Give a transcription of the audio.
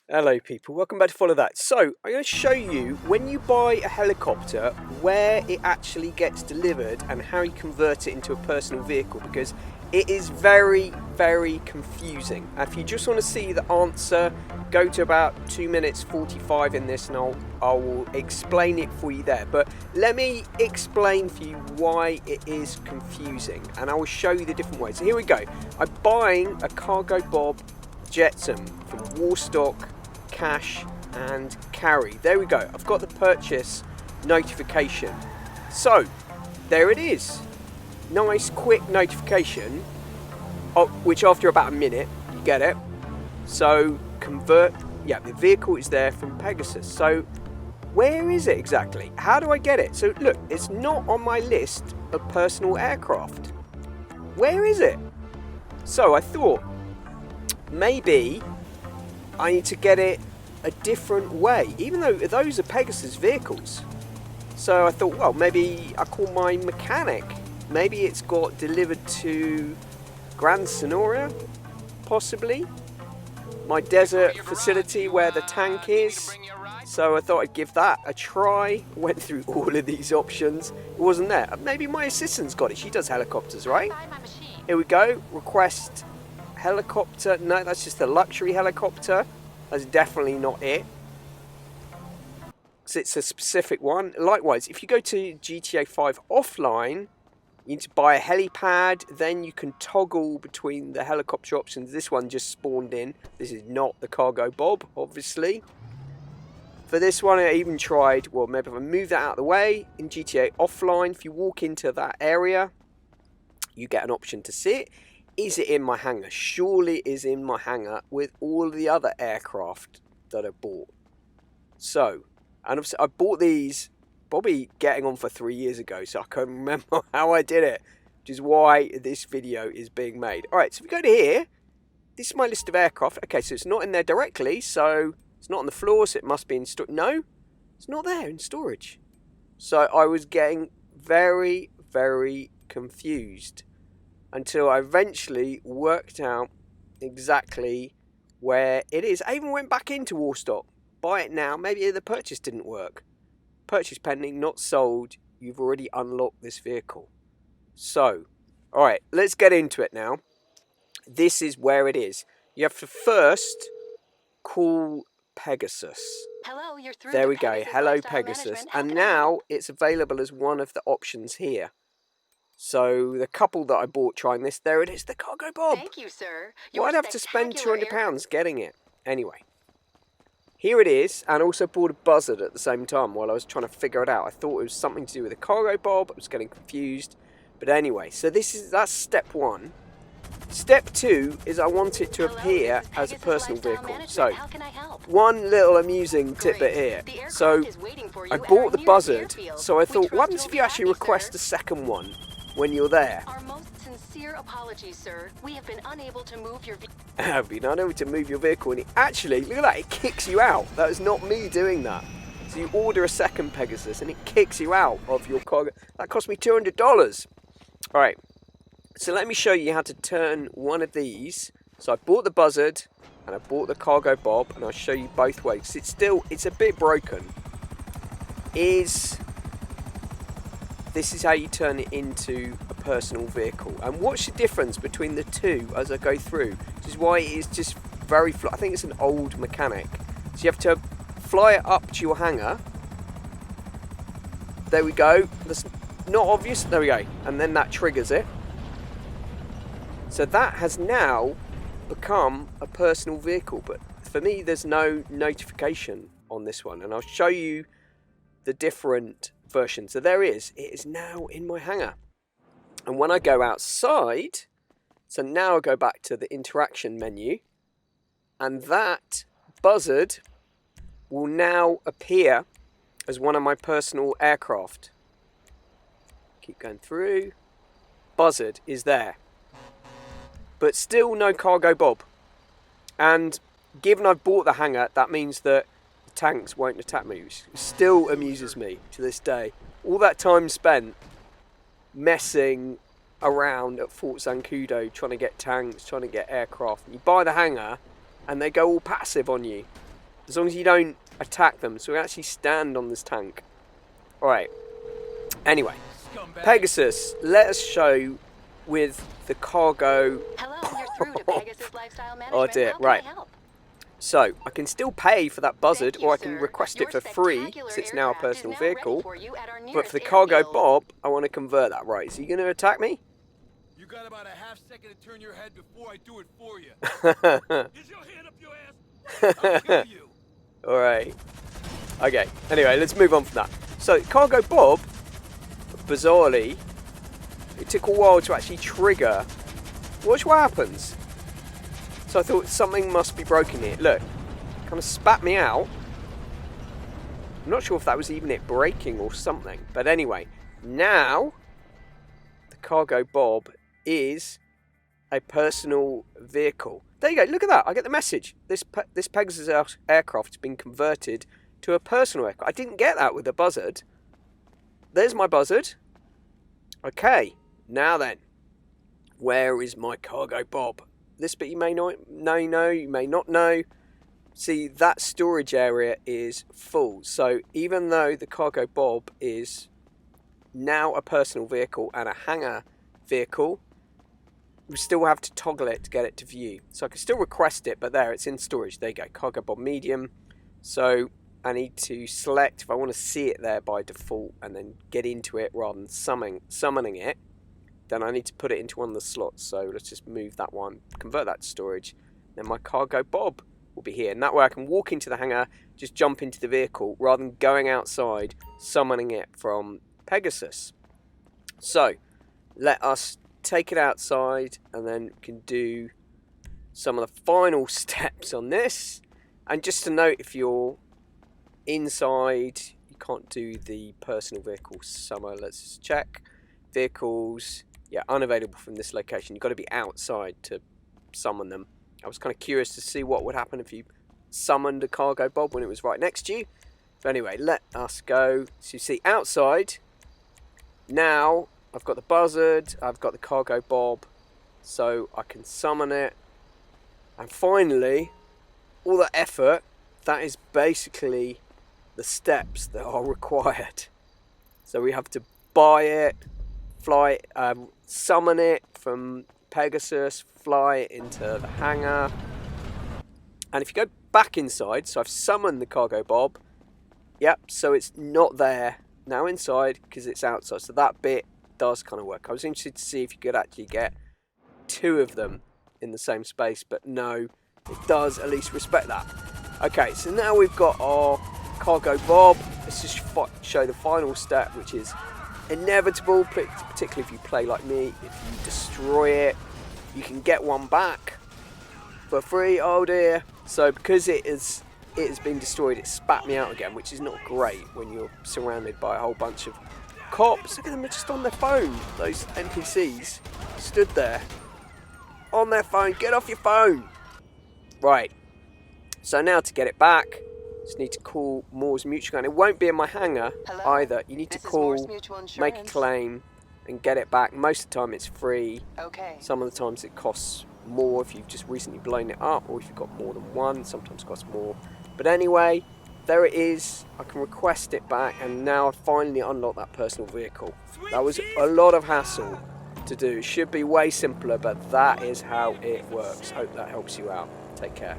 Hello people, welcome back to Follow That. So, I'm going to show you when you buy a helicopter where it actually gets delivered and how you convert it into a personal vehicle, because it is very, very confusing. If you just want to see the answer, go to about 2 minutes 45 in this and I will explain it for you there. But let me explain for you why it is confusing and I will show you the different ways. So here we go. I'm buying a Cargo Bob Jetsam from Warstock, Cash and Carry. There we go. I've got the purchase notification. So there it is. Nice quick notification, which after about a minute you get it. So convert, yeah, the vehicle is there from Pegasus. So where is it exactly? How do I get it? So look, it's not on my list of personal aircraft. Where is it? So I thought maybe I need to get it a different way, even though those are Pegasus vehicles. So I thought, well, maybe I call my mechanic. Maybe it's got delivered to Gran Sonoria, possibly. My desert facility where the tank is. So I thought I'd give that a try. Went through all of these options. It wasn't there. Maybe my assistant's got it. She does helicopters, right? Here we go. Request helicopter. No, that's just a luxury helicopter. That's definitely not it, because it's a specific one. Likewise, if you go to GTA 5 offline, you need to buy a helipad, then you can toggle between the helicopter options. This one just spawned in. This is not the Cargo Bob, obviously. For this one, I even tried, well, maybe if I move that out of the way, in GTA offline, if you walk into that area, you get an option to see it. Is it in my hangar? Surely it is in my hangar with all the other aircraft that I bought. So, and obviously I bought these probably getting on for 3 years ago, so I can't remember how I did it, which is why this video is being made. Alright, so if we go to here, this is my list of aircraft. Okay, so it's not in there directly, so it's not on the floor, so it must be in storage. No, it's not there in storage. So I was getting very, very confused until I eventually worked out exactly where it is. I even went back into Warstock. Buy it now. Maybe the purchase didn't work. Purchase pending, not sold. You've already unlocked this vehicle. So, alright, let's get into it now. This is where it is. You have to first call Pegasus. Hello, you're through. There we go. Hello, Pegasus. And now it's available as one of the options here. So the couple that I bought trying this, there it is, the Cargo Bob. Thank you, sir. Well, I'd have to spend £200 getting it. Anyway, here it is, and also bought a buzzard at the same time while I was trying to figure it out. I thought it was something to do with the Cargo Bob. I was getting confused. But anyway, so that's step one. Step two is I want it to appear as a personal vehicle. So, one little amusing tidbit here. So, I bought the buzzard, so I thought, what happens if you actually request a second one when you're there? Our most sincere apologies, sir. We have been unable to move your vehicle. I've been unable to move your vehicle, and it actually, look at that, it kicks you out. That is not me doing that. So you order a second Pegasus, and it kicks you out of your cargo. That cost me $200. All right. So let me show you how to turn one of these. So I bought the buzzard and I bought the Cargo Bob, and I'll show you both ways. It's a bit broken. This is how you turn it into a personal vehicle. And what's the difference between the two as I go through? Which is why it is just very flat. I think it's an old mechanic. So you have to fly it up to your hangar. There we go. That's not obvious. There we go. And then that triggers it. So that has now become a personal vehicle, but for me there's no notification on this one, and I'll show you the different versions. So there it is now in my hangar. And when I go outside, so now I go back to the interaction menu, and that buzzard will now appear as one of my personal aircraft. Keep going through. Buzzard is there. But still no Cargo Bob. And given I've bought the hangar, that means that the tanks won't attack me, which still amuses me to this day. All that time spent messing around at Fort Zancudo, trying to get tanks, trying to get aircraft. You buy the hangar, and they go all passive on you. as long as you don't attack them. So we actually stand on this tank. Alright. Anyway, Pegasus, let us show with the cargo. Hello, you're through to Pegasus Lifestyle Management. Oh dear, How can I right. help? So, I can still pay for that buzzard, Thank you, or I can sir. request Your it for free, spectacular since it's now a aircraft is personal now ready vehicle. for you at our But nearest for the cargo airfield. Bob, I want to convert that. Right, is he going to attack me? You got about a half second to turn your head before I do it for you. Get your hand up your ass. I'll kill you. Alright. Okay, anyway, let's move on from that. So, cargo Bob, bizarrely, it took a while to actually trigger. Watch what happens. So I thought something must be broken here. Look, kind of spat me out. I'm not sure if that was even it breaking or something. But anyway, now the cargo Bob is a personal vehicle. There you go, look at that. I get the message. This Pegasus aircraft has been converted to a personal aircraft. I didn't get that with the buzzard. There's my buzzard. Okay, now then. Where is my cargo Bob? This bit you may know, you may not know. See, that storage area is full. So even though the cargo Bob is now a personal vehicle and a hangar vehicle, we still have to toggle it to get it to view. So I can still request it, but there, it's in storage. There you go, cargo Bob medium. So I need to select if I want to see it there by default and then get into it rather than summoning it. Then I need to put it into one of the slots. So let's just move that one, convert that to storage. Then my cargo Bob will be here. And that way I can walk into the hangar, just jump into the vehicle, rather than going outside, summoning it from Pegasus. So let us take it outside and then we can do some of the final steps on this. And just to note, if you're inside, you can't do the personal vehicle summon. Let's just check. Vehicles, yeah, unavailable from this location. You've got to be outside to summon them. I was kind of curious to see what would happen if you summoned a cargo Bob when it was right next to you. But anyway, let us go. So you see outside. Now I've got the buzzard, I've got the cargo Bob, so I can summon it. And finally, all that effort, that is basically the steps that are required. So we have to buy it, fly, summon it from Pegasus, fly it into the hangar. And if you go back inside, so I've summoned the cargo Bob. Yep, so it's not there now inside because it's outside. So that bit does kind of work. I was interested to see if you could actually get two of them in the same space, but no, it does at least respect that. Okay, so now we've got our cargo Bob. Let's just show the final step, which is inevitable, particularly if you play like me. If you destroy it, you can get one back for free. Oh dear. So because it has been destroyed, it spat me out again, which is not great when you're surrounded by a whole bunch of cops. Look at them, they're just on their phone. Those NPCs stood there on their phone. Get off your phone. Right, so now to get it back, just need to call Moore's Mutual, and it won't be in my hangar either. You need to call, make a claim and get it back. Most of the time it's free. Okay. Some of the times it costs more if you've just recently blown it up, or if you've got more than one, sometimes it costs more. But anyway, there it is. I can request it back, and now I finally unlock that personal vehicle. That was a lot of hassle to do. It should be way simpler, but that is how it works. Hope that helps you out. Take care.